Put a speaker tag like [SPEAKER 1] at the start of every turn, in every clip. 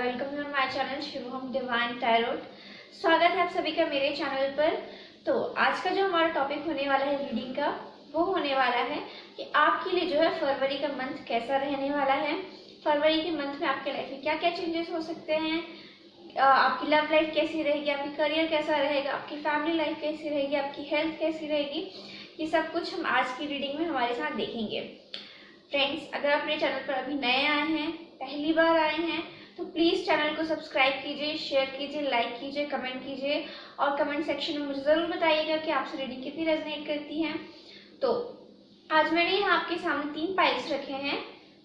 [SPEAKER 1] Welcome you my channel Shivam divine tarot. स्वागत है आप सभी का मेरे चैनल पर। तो आज का जो हमारा टॉपिक होने वाला है रीडिंग का, वो होने वाला है कि आपके लिए जो है फरवरी का मंथ कैसा रहने वाला है। फरवरी के मंथ में आपके लाइफ में क्या क्या चेंजेस हो सकते हैं, आपकी लव लाइफ कैसी रहेगी, आपकी करियर कैसा रहेगा, आपकी फैमिली लाइफ कैसी रहेगी, आपकी हेल्थ कैसी रहेगी, ये सब कुछ हम आज की रीडिंग में हमारे साथ देखेंगे। फ्रेंड्स, अगर आप मेरे चैनल पर अभी नए आए हैं, पहली बार आए हैं, तो प्लीज़ चैनल को सब्सक्राइब कीजिए, शेयर कीजिए, लाइक कीजिए, कमेंट कीजिए और कमेंट सेक्शन में मुझे ज़रूर बताइएगा कि आपसे रीडिंग कितनी रेजोनेट करती है। तो आज मैंने यहाँ आपके सामने 3 पाइल्स रखे हैं।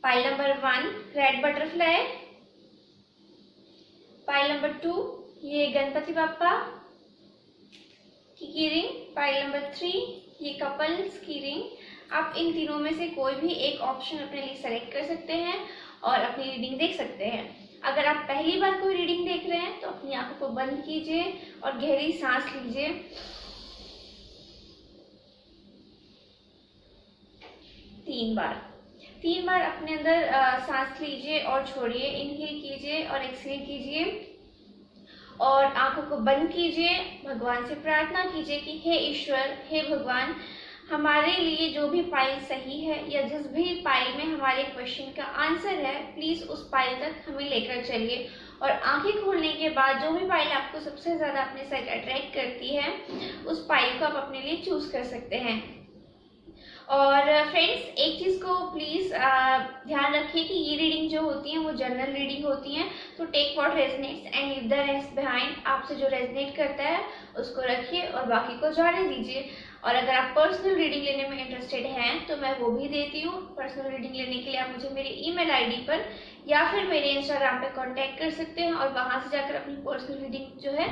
[SPEAKER 1] Pile number 1 red butterfly, pile number 2 ये गणपति बाप्पा की रिंग, पाइल नंबर 3 ये कपल्स की रिंग। आप इन तीनों में से कोई भी एक ऑप्शन अपने लिए सेलेक्ट कर सकते हैं और अपनी रीडिंग देख सकते हैं। अगर आप पहली बार कोई रीडिंग देख रहे हैं तो अपनी आंखों को बंद कीजिए और गहरी सांस लीजिए। तीन बार अपने अंदर सांस लीजिए और छोड़िए। इनहेल कीजिए और एक्सहेल कीजिए और आंखों को बंद कीजिए। भगवान से प्रार्थना कीजिए कि हे ईश्वर, हे भगवान, हमारे लिए जो भी पाइल सही है या जिस भी पाइल में हमारे क्वेश्चन का आंसर है, प्लीज़ उस पाइल तक हमें लेकर चलिए। और आंखें खोलने के बाद जो भी पाइल आपको सबसे ज़्यादा अपने साइड अट्रैक्ट करती है, उस पाइल को आप अपने लिए चूज़ कर सकते हैं। और फ्रेंड्स, एक चीज़ को प्लीज़ ध्यान रखिए कि ये रीडिंग जो होती है वो जनरल रीडिंग होती है। तो take what resonates and leave the rest behind. आपसे जो रेजोनेट करता है उसको रखिए और बाकी को जाने दीजिए। और अगर आप पर्सनल रीडिंग लेने में इंटरेस्टेड हैं तो मैं वो भी देती हूँ। पर्सनल रीडिंग लेने के लिए आप मुझे मेरी ईमेल आईडी पर या फिर मेरे इंस्टाग्राम पे कांटेक्ट कर सकते हैं और वहाँ से जाकर अपनी पर्सनल रीडिंग जो है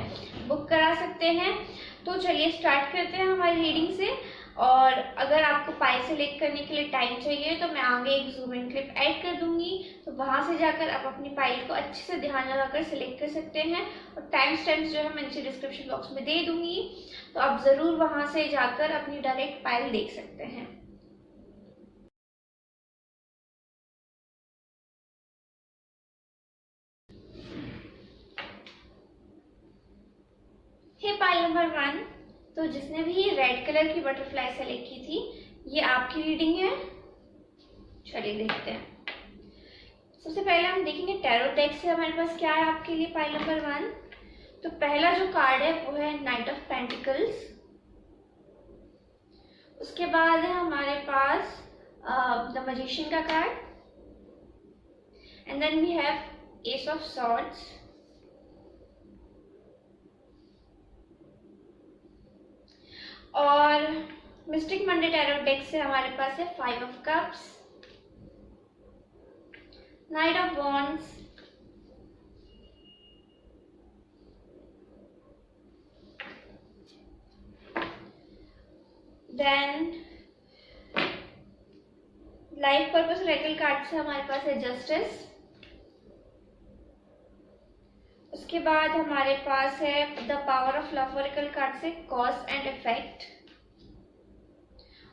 [SPEAKER 1] बुक करा सकते हैं। तो चलिए स्टार्ट करते हैं हमारी रीडिंग से। और अगर आपको पाइल सेलेक्ट करने के लिए टाइम चाहिए तो मैं आगे एक जूम इन क्लिप ऐड कर दूंगी, तो वहाँ से जाकर आप अपनी पाइल को अच्छे से ध्यान लगाकर सिलेक्ट कर सकते हैं। और टाइम स्टैम्प्स जो है मैं नीचे डिस्क्रिप्शन बॉक्स में दे दूंगी, तो आप ज़रूर वहाँ से जाकर अपनी डायरेक्ट पाइल देख सकते हैं। हे पाइल नंबर 1, तो जिसने भी ये रेड कलर की बटरफ्लाई सेलेक्ट की थी, ये आपकी रीडिंग है। चलिए देखते हैं। सबसे पहले हम देखेंगे टैरो डेक से हमारे पास क्या है आपके लिए पाइल नंबर 1। तो पहला जो कार्ड है वो है नाइट ऑफ पेंटिकल्स। उसके बाद है हमारे पास द मैजिशियन का card, and then we have ace of swords. और मिस्टिक मंडे टैरो डेक से हमारे पास है 5 of cups, knight of wands, then life purpose oracle card से हमारे पास है जस्टिस। उसके बाद हमारे पास है the power of love Oracle card से कॉज एंड इफेक्ट।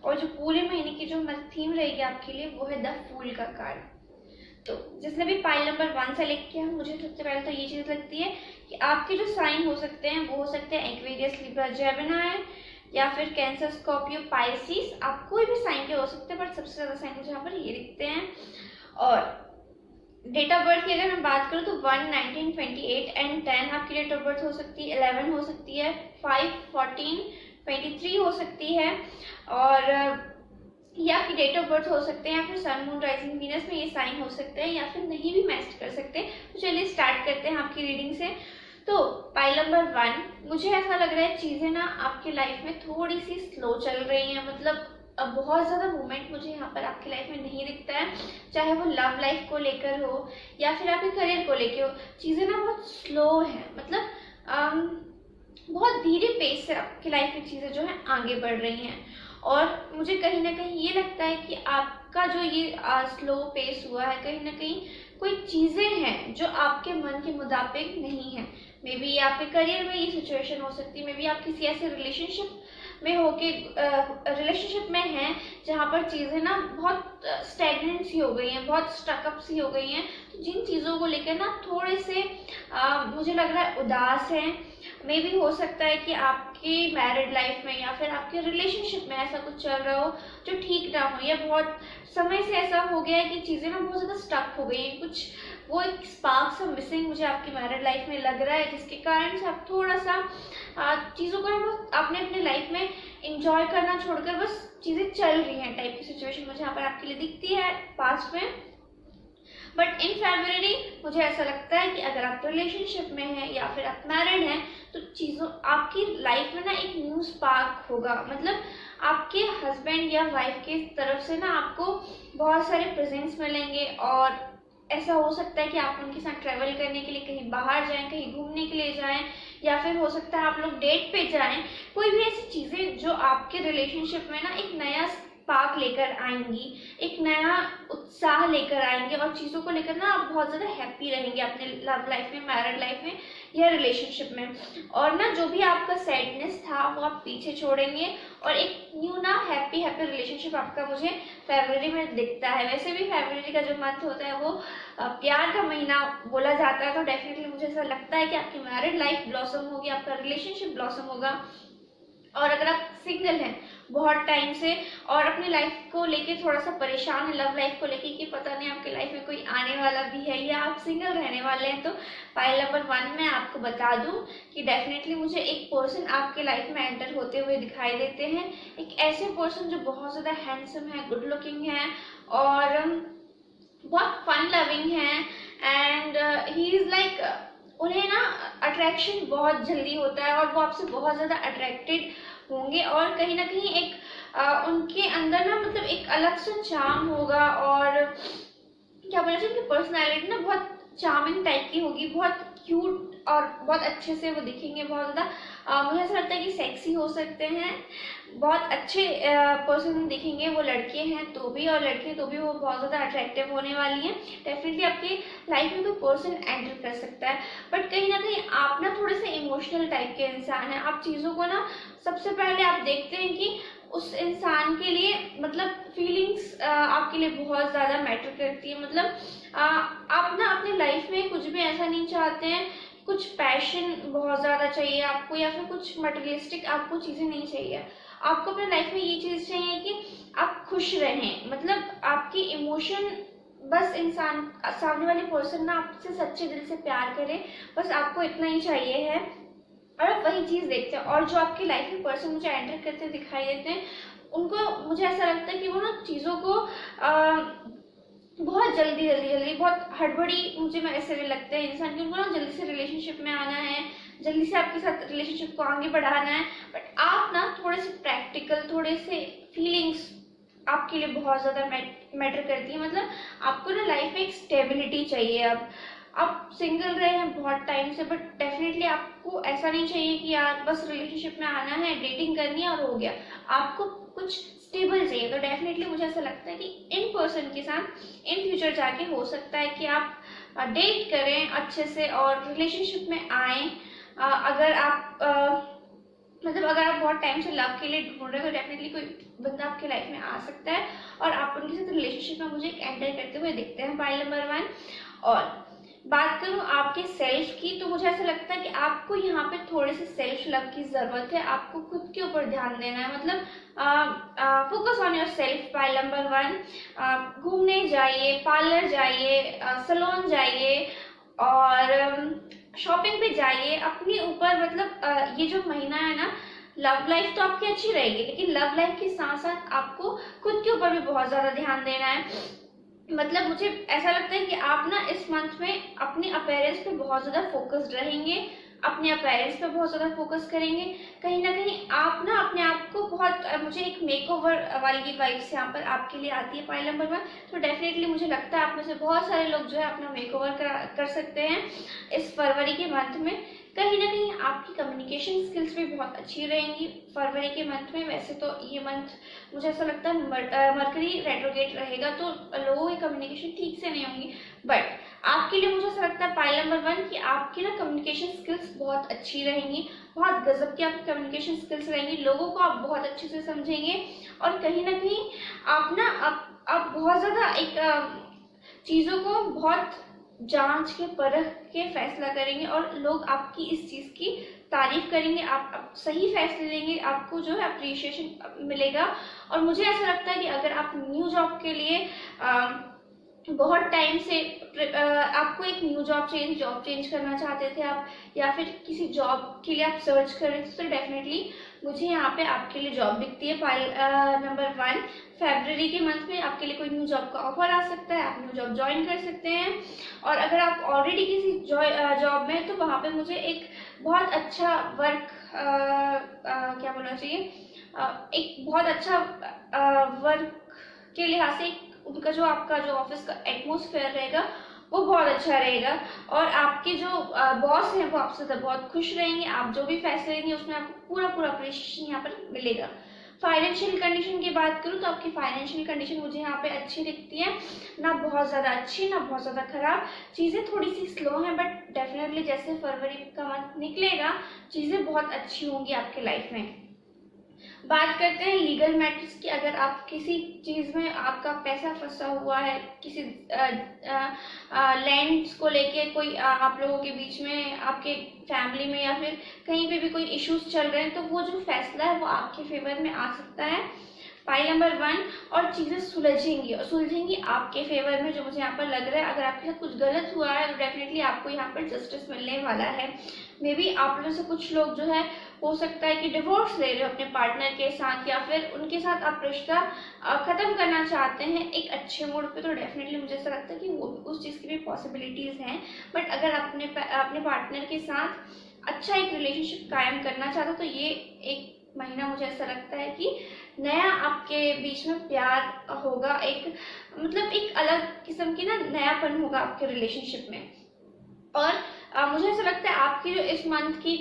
[SPEAKER 1] और जो पूरे महीने की जो थीम रहेगी आपके लिए वो है द फूल का कार्ड। तो जिसने भी पाइल नंबर 1 सेलेक्ट किया, मुझे सबसे पहले तो ये चीज़ लगती है कि आपके जो साइन हो सकते हैं वो हो सकते हैं एक्वेरियस, लिब्रा, जेमिनी या फिर कैंसर, स्कॉर्पियो, पाइसिस। आप कोई भी साइन के हो सकते हैं, बट सबसे ज़्यादा साइन मुझे यहाँ पर ये दिखते हैं। और डेट ऑफ बर्थ की अगर मैं बात करूँ तो 1, 19, 28 एंड 10 आपकी डेट ऑफ बर्थ हो सकती है। 11 हो सकती है, 5, 14, 23 हो सकती है। और ये आपकी डेट ऑफ बर्थ हो सकते हैं, या फिर सन, मून, राइजिंग, वीनस में ये साइन हो सकते हैं, या फिर नहीं भी मैच कर सकते। तो चलिए स्टार्ट करते हैं आपकी रीडिंग से। तो पाइल नंबर 1, मुझे ऐसा लग रहा है चीज़ें ना आपकी लाइफ में थोड़ी सी स्लो चल रही हैं। मतलब अब बहुत ज़्यादा मूवमेंट मुझे यहाँ पर आपकी लाइफ में नहीं दिखता है, चाहे वो लव लाइफ को लेकर हो या फिर आपके करियर को लेकर हो। चीज़ें ना बहुत स्लो है, मतलब बहुत धीरे पेस से आपकी लाइफ में चीज़ें जो है आगे बढ़ रही हैं। और मुझे कहीं ना कहीं ये लगता है कि आपका जो ये स्लो पेस हुआ है, कहीं ना कहीं कोई चीज़ें हैं जो आपके मन के मुताबिक नहीं है। मे बी आपके करियर में ये सिचुएशन हो सकती है, मे बी आप किसी ऐसे रिलेशनशिप में हो के रिलेशनशिप में हैं जहाँ जहाँ पर चीज़ें ना बहुत स्टैग्नेंट सी हो गई हैं, बहुत स्टकअप सी हो गई हैं, तो जिन चीज़ों को लेकर ना थोड़े से मुझे लग रहा है उदास हैं। मे भी हो सकता है कि आपकी मैरिड लाइफ में या फिर आपके रिलेशनशिप में ऐसा कुछ चल रहा हो जो ठीक ना हो, या बहुत समय से ऐसा हो गया है कि चीज़ें ना बहुत ज़्यादा स्टक हो गई हैं, कुछ वो एक स्पार्क सा मिसिंग मुझे आपकी मैरिड लाइफ में लग रहा है, जिसके कारण से आप थोड़ा सा चीज़ों को ना बस आपने अपने लाइफ में इंजॉय करना छोड़कर बस चीज़ें चल रही हैं टाइप की सिचुएशन मुझे यहाँ पर आपके लिए दिखती है पास्ट में। बट इन फेब्रुअरी मुझे ऐसा लगता है कि अगर आप रिलेशनशिप में हैं या फिर आप मैरिड हैं तो चीज़ों आपकी लाइफ में ना एक न्यू स्पार्क होगा। मतलब आपके हस्बैंड या वाइफ की तरफ से ना आपको बहुत सारे प्रेजेंट्स मिलेंगे, और ऐसा हो सकता है कि आप उनके साथ ट्रैवल करने के लिए कहीं बाहर जाएं, कहीं घूमने के लिए जाएं, या फिर हो सकता है आप लोग डेट पे जाएं। कोई भी ऐसी चीज़ें जो आपके रिलेशनशिप में ना एक नया स्पार्क लेकर आएंगी, एक नया उत्साह लेकर आएंगे, और चीज़ों को लेकर ना आप बहुत ज़्यादा हैप्पी रहेंगे अपने लव लाइफ में, मैरिड लाइफ में या रिलेशनशिप में। और ना जो भी आपका सैडनेस था वो आप पीछे छोड़ेंगे, और एक न्यू ना हैप्पी हैप्पी रिलेशनशिप आपका मुझे फरवरी में दिखता है। वैसे भी फरवरी का जो मंथ होता है वो प्यार का महीना बोला जाता है, तो डेफिनेटली मुझे ऐसा लगता है कि आपकी मैरिड लाइफ ब्लॉसम होगी, आपका रिलेशनशिप ब्लॉसम होगा। और अगर आप सिंगल हैं बहुत टाइम से और अपनी लाइफ को लेके थोड़ा सा परेशान है, लव लाइफ को लेके कि पता नहीं आपकी लाइफ में कोई आने वाला भी है या आप सिंगल रहने वाले हैं, तो पाइल नंबर 1 में आपको बता दूं कि डेफिनेटली मुझे एक पर्सन आपके लाइफ में एंटर होते हुए दिखाई देते हैं। एक ऐसे पर्सन जो बहुत ज़्यादा हैंडसम है, गुड लुकिंग है और बहुत फन लविंग है, एंड ही इज़ लाइक उन्हें ना अट्रैक्शन बहुत जल्दी होता है और वो आपसे बहुत ज़्यादा अट्रैक्टेड होंगे, और कहीं ना कहीं एक उनके अंदर ना मतलब एक अलग सा चार्म होगा, और क्या बोला जाए उनकी पर्सनैलिटी ना बहुत चार्मिंग टाइप की होगी, बहुत क्यूट और बहुत अच्छे से वो दिखेंगे, बहुत ज़्यादा मुझे ऐसा लगता है कि सेक्सी हो सकते हैं, बहुत अच्छे पर्सन दिखेंगे। वो लड़के हैं तो भी और लड़के तो भी वो बहुत ज़्यादा अट्रैक्टिव होने वाली हैं। डेफिनेटली आपकी लाइफ में कोई पर्सन एंटर कर सकता है, बट कहीं ना कहीं आप ना थोड़े से इमोशनल टाइप के इंसान हैं। आप चीज़ों को ना सबसे पहले आप देखते हैं कि उस इंसान के लिए मतलब फीलिंग्स आपके लिए बहुत ज़्यादा मैटर करती है। मतलब आप ना अपनी लाइफ में कुछ भी ऐसा नहीं चाहते हैं, कुछ पैशन बहुत ज़्यादा चाहिए आपको, या फिर कुछ मटेरियलिस्टिक आपको चीज़ें नहीं चाहिए। आपको अपनी लाइफ में ये चीज़ चाहिए कि आप खुश रहें, मतलब आपकी इमोशन बस इंसान सामने वाले पर्सन ना आपसे सच्चे दिल से प्यार करे, बस आपको इतना ही चाहिए है, और आप वही चीज़ देखते हैं। और जो आपकी लाइफ में पर्सन मुझे एंटर करते दिखाई देते हैं, उनको मुझे ऐसा लगता है कि वो ना चीज़ों को बहुत जल्दी बहुत हड़बड़ी मुझे में ऐसे भी लगता है इंसान की, उनको ना जल्दी से रिलेशनशिप में आना है, जल्दी से आपके साथ रिलेशनशिप को आगे बढ़ाना है। बट आप ना थोड़े से प्रैक्टिकल, थोड़े से फीलिंग्स आपके लिए बहुत ज़्यादा मैटर करती है। मतलब आपको ना लाइफ में एक स्टेबिलिटी चाहिए। अब आप सिंगल रहे हैं बहुत टाइम से, बट डेफिनेटली आपको ऐसा नहीं चाहिए कि यार बस रिलेशनशिप में आना है, डेटिंग करनी है और हो गया। आपको कुछ स्टेबल चाहिए। तो डेफिनेटली मुझे ऐसा लगता है कि इन पर्सन के साथ इन फ्यूचर जाके हो सकता है कि आप डेट करें अच्छे से और रिलेशनशिप में आए। अगर आप मतलब अगर आप बहुत टाइम से लव के लिए ढूंढ रहे हो तो डेफिनेटली कोई बंदा आपके लाइफ में आ सकता है, और आप उनके साथ रिलेशनशिप में मुझे एंटर करते हुए दिखते हैं पाइल नंबर 1। और बात करूं आपके सेल्फ की, तो मुझे ऐसा लगता है कि आपको यहाँ पे थोड़े से सेल्फ लव की ज़रूरत है। आपको खुद के ऊपर ध्यान देना है, मतलब focus on your self. Pile number 1, घूमने जाइए, पार्लर जाइए, सलोन जाइए और शॉपिंग पे जाइए अपने ऊपर। मतलब ये जो महीना है ना, लव लाइफ तो आपकी अच्छी रहेगी, लेकिन लव लाइफ के साथ साथ आपको खुद के ऊपर भी बहुत ज़्यादा ध्यान देना है। मतलब मुझे ऐसा लगता है कि आप ना इस मंथ में अपने अपीयरेंस पे बहुत ज़्यादा फोकस्ड रहेंगे, अपने अपीयरेंस पे बहुत ज़्यादा फोकस करेंगे। कहीं ना कहीं आप ना अपने आप को बहुत मुझे एक मेकओवर वाली वाइब्स यहाँ पर आपके लिए आती है पाइल नंबर 1। तो डेफिनेटली मुझे लगता है आप में से बहुत सारे लोग जो है अपना मेकओवर कर सकते हैं इस फरवरी के मंथ में। कहीं ना कहीं आपकी कम्युनिकेशन स्किल्स भी बहुत अच्छी रहेंगी फरवरी के मंथ में। वैसे तो ये मंथ मुझे ऐसा लगता है मरकरी रेट्रोगेट रहेगा, तो लोगों की कम्युनिकेशन ठीक से नहीं होंगी, बट आपके लिए मुझे ऐसा लगता है पाइल नंबर 1 कि आपकी ना कम्युनिकेशन स्किल्स बहुत अच्छी रहेंगी, बहुत गजब की आपकी कम्युनिकेशन स्किल्स रहेंगी। लोगों को आप बहुत अच्छे से समझेंगे, और कहीं ना कहीं आप ना आप बहुत ज़्यादा एक चीज़ों को बहुत जांच के परख के फैसला करेंगे और लोग आपकी इस चीज़ की तारीफ करेंगे। आप सही फैसले लेंगे, आपको जो है अप्रिशिएशन मिलेगा। और मुझे ऐसा लगता है कि अगर आप न्यू जॉब के लिए बहुत टाइम से आपको एक न्यू जॉब चेंज करना चाहते थे आप, या फिर किसी जॉब के लिए आप सर्च कर रहे थे, तो डेफिनेटली मुझे यहाँ पे आपके लिए जॉब दिखती है। फाइल नंबर 1, फरवरी के मंथ में आपके लिए कोई न्यू जॉब का ऑफर आ सकता है, आप न्यू जॉब ज्वाइन कर सकते हैं। और अगर आप ऑलरेडी किसी जॉब में, तो वहाँ पे मुझे एक बहुत अच्छा वर्क क्या बोलना चाहिए, एक बहुत अच्छा वर्क के लिहाज से उनका जो आपका जो ऑफिस का एटमोसफेयर रहेगा वो बहुत अच्छा रहेगा। और आपके जो बॉस हैं वो आपसे बहुत खुश रहेंगे। आप जो भी फैसले लेंगे उसमें आपको पूरा अप्रिशिएशन यहाँ पर मिलेगा। फाइनेंशियल कंडीशन की बात करूँ तो आपकी फाइनेंशियल कंडीशन मुझे यहाँ पे अच्छी दिखती है, ना बहुत ज़्यादा अच्छी ना बहुत ज़्यादा खराब। चीज़ें थोड़ी सी स्लो हैं, बट डेफिनेटली जैसे फरवरी का मंथ निकलेगा चीज़ें बहुत अच्छी होंगी आपके लाइफ में। बात करते हैं लीगल मैटर्स की। अगर आप किसी चीज़ में आपका पैसा फंसा हुआ है, किसी लैंड्स को लेके कोई आप लोगों के बीच में, आपके फैमिली में या फिर कहीं पे भी कोई इश्यूज चल रहे हैं, तो वो जो फैसला है वो आपके फेवर में आ सकता है, फाइल नंबर 1। और चीज़ें सुलझेंगी आपके फेवर में, जो मुझे यहाँ पर लग रहा है। अगर आपके साथ कुछ गलत हुआ है तो डेफिनेटली आपको यहाँ पर जस्टिस मिलने वाला है। मे बी आप लोगों से कुछ लोग जो है हो सकता है कि डिवोर्स ले रहे हो अपने पार्टनर के साथ, या फिर उनके साथ आप रिश्ता ख़त्म करना चाहते हैं एक अच्छे मूड पे, तो डेफिनेटली मुझे ऐसा लगता है कि वो उस चीज़ की भी पॉसिबिलिटीज़ हैं। बट अगर अपने पार्टनर के साथ अच्छा एक रिलेशनशिप कायम करना चाहते हो, तो ये एक महीना मुझे ऐसा लगता है कि नया आपके बीच में प्यार होगा, एक मतलब एक अलग किस्म की ना नयापन होगा आपके रिलेशनशिप में। और मुझे ऐसा लगता है आपकी जो इस मंथ की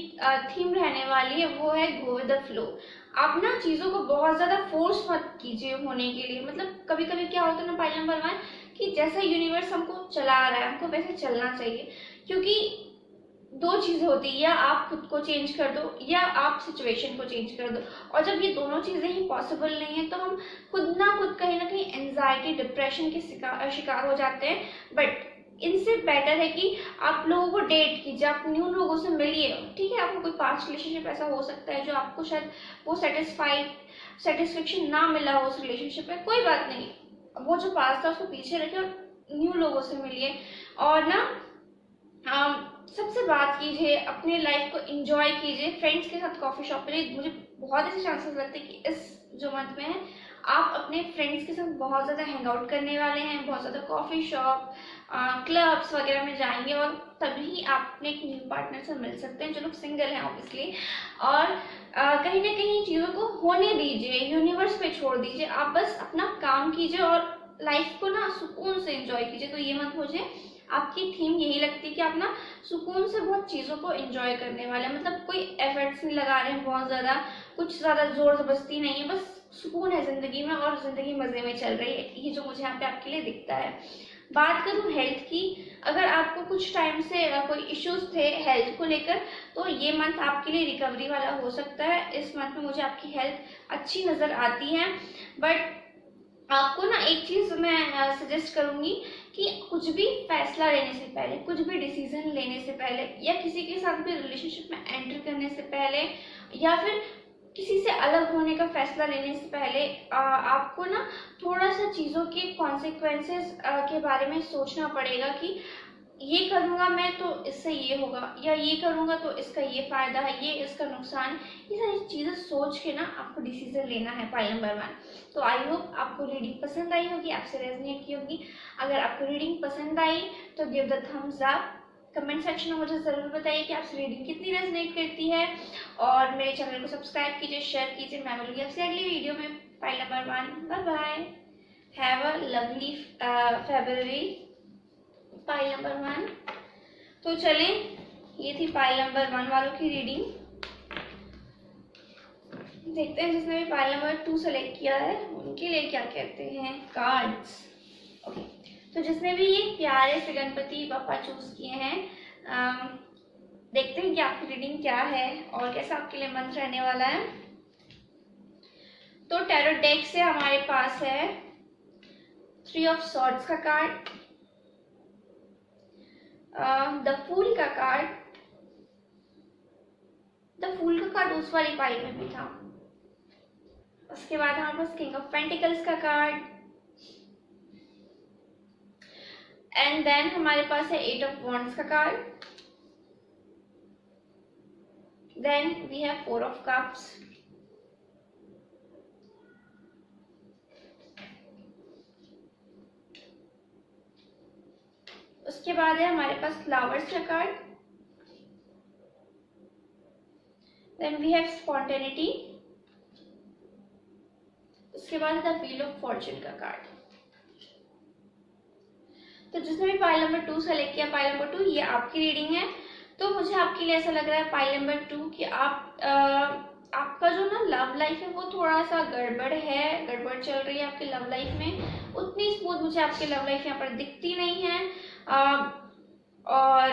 [SPEAKER 1] थीम रहने वाली है वो है गो विद द फ्लो। आप ना चीज़ों को बहुत ज़्यादा फोर्स मत कीजिए होने के लिए। मतलब कभी कभी क्या होता है ना, फाइल नंबर 1, कि जैसा यूनिवर्स हमको चला रहा है हमको वैसे चलना चाहिए। क्योंकि दो चीज़ें होती है, या आप खुद को चेंज कर दो या आप सिचुएशन को चेंज कर दो। और जब ये दोनों चीज़ें ही पॉसिबल नहीं है तो हम खुद ना कहीं एंजाइटी डिप्रेशन के शिकार हो जाते हैं। बट इनसे बेटर है कि आप लोगों को डेट कीजिए, आप न्यू लोगों से मिलिए। ठीक है, आपको कोई पास्ट रिलेशनशिप ऐसा हो सकता है जो आपको शायद वो सेटिस्फेक्शन ना मिला हो उस रिलेशनशिप में, कोई बात नहीं, वो जो पास्ट था उसको पीछे रखिए और न्यू लोगों से मिलिए। और ना सबसे बात कीजिए, अपने लाइफ को एंजॉय कीजिए, फ्रेंड्स के साथ कॉफ़ी शॉप पे। मुझे बहुत ऐसे चांसेस लगते हैं कि इस जो मंथ में है आप अपने फ्रेंड्स के साथ बहुत ज़्यादा हैंग आउट करने वाले हैं, बहुत ज़्यादा कॉफ़ी शॉप क्लब्स वगैरह में जाएंगे, और तभी आप अपने एक न्यू पार्टनर से मिल सकते हैं जो लोग सिंगल हैं ऑब्वियसली। और कहीं ना कहीं चीज़ों को होने दीजिए, यूनिवर्स पे छोड़ दीजिए, आप बस अपना काम कीजिए और लाइफ को ना सुकून से एंजॉय कीजिए। तो ये मंथ मुझे आपकी थीम यही लगती है कि आप ना सुकून से बहुत चीज़ों को एंजॉय करने वाले हैं। मतलब कोई एफर्ट्स नहीं लगा रहे हैं बहुत ज़्यादा, कुछ ज़्यादा जोर जबरदस्ती नहीं है, बस सुकून है ज़िंदगी में और ज़िंदगी मज़े में चल रही है। ये जो मुझे यहाँ पे आपके लिए दिखता है। बात करूँ हेल्थ की, अगर आपको कुछ टाइम से कोई इश्यूज थे हेल्थ को लेकर, तो ये मंथ आपके लिए रिकवरी वाला हो सकता है। इस मंथ में मुझे आपकी हेल्थ अच्छी नज़र आती है। बट आपको ना एक चीज़ मैं सजेस्ट करूँगी कि कुछ भी फैसला लेने से पहले, कुछ भी डिसीजन लेने से पहले, या किसी के साथ भी रिलेशनशिप में एंटर करने से पहले, या फिर किसी से अलग होने का फैसला लेने से पहले आपको ना थोड़ा सा चीज़ों के कॉन्सिक्वेंसेस के बारे में सोचना पड़ेगा कि ये करूँगा मैं तो इससे ये होगा, या ये करूँगा तो इसका ये फ़ायदा है, ये इसका नुकसान। ये सारी चीज़ें सोच के ना आपको डिसीजन लेना है, फाइल नंबर 1। तो आई होप आपको रीडिंग पसंद आई होगी, आपसे रेजनेट की होगी। अगर आपको रीडिंग पसंद आई तो give the thumbs up. Comment section में मुझे ज़रूर बताइए कि आपसे रीडिंग कितनी रेजनेट करती है, और मेरे चैनल को सब्सक्राइब कीजिए, शेयर कीजिए। मैं मिलूंगी आपसे अगली वीडियो में। File number 1, bye bye, have a lovely February. File number 1। तो चलें, ये थी फाइल नंबर 1 वालों की रीडिंग। देखते हैं जिसने भी फाइल नंबर 2 सेलेक्ट किया है उनके लिए क्या कहते हैं कार्ड्स। ओके, तो जिसने भी ये प्यारे से गणपति बप्पा चूज किए हैं, देखते हैं कि आपकी रीडिंग क्या है और कैसा आपके लिए मंथ रहने वाला है। तो टैरो डेक से हमारे पास है 3 ऑफ सॉर्ड्स का कार्ड, द फूल का कार्ड। द फूल का कार्ड उस वाली पाइल में भी था। उसके बाद हमारे पास किंग ऑफ पेंटिकल्स का कार्ड, एंड देन हमारे पास है 8 ऑफ वॉन्ड्स का card, then we have 4 of cups, उसके बाद है हमारे पास फ्लावर्स का card, then we have spontaneity, उसके बाद है द व्हील ऑफ फॉर्चून का कार्ड। तो जिसने भी पाइल नंबर 2 सेलेक्ट किया, पाइल नंबर 2 ये आपकी रीडिंग है। तो मुझे आपके लिए ऐसा लग रहा है पाइल नंबर 2 कि आपका जो ना लव लाइफ है वो थोड़ा सा गड़बड़ चल रही है आपके लव लाइफ में। उतनी स्मूथ मुझे आपकी लव लाइफ यहाँ पर दिखती नहीं है। और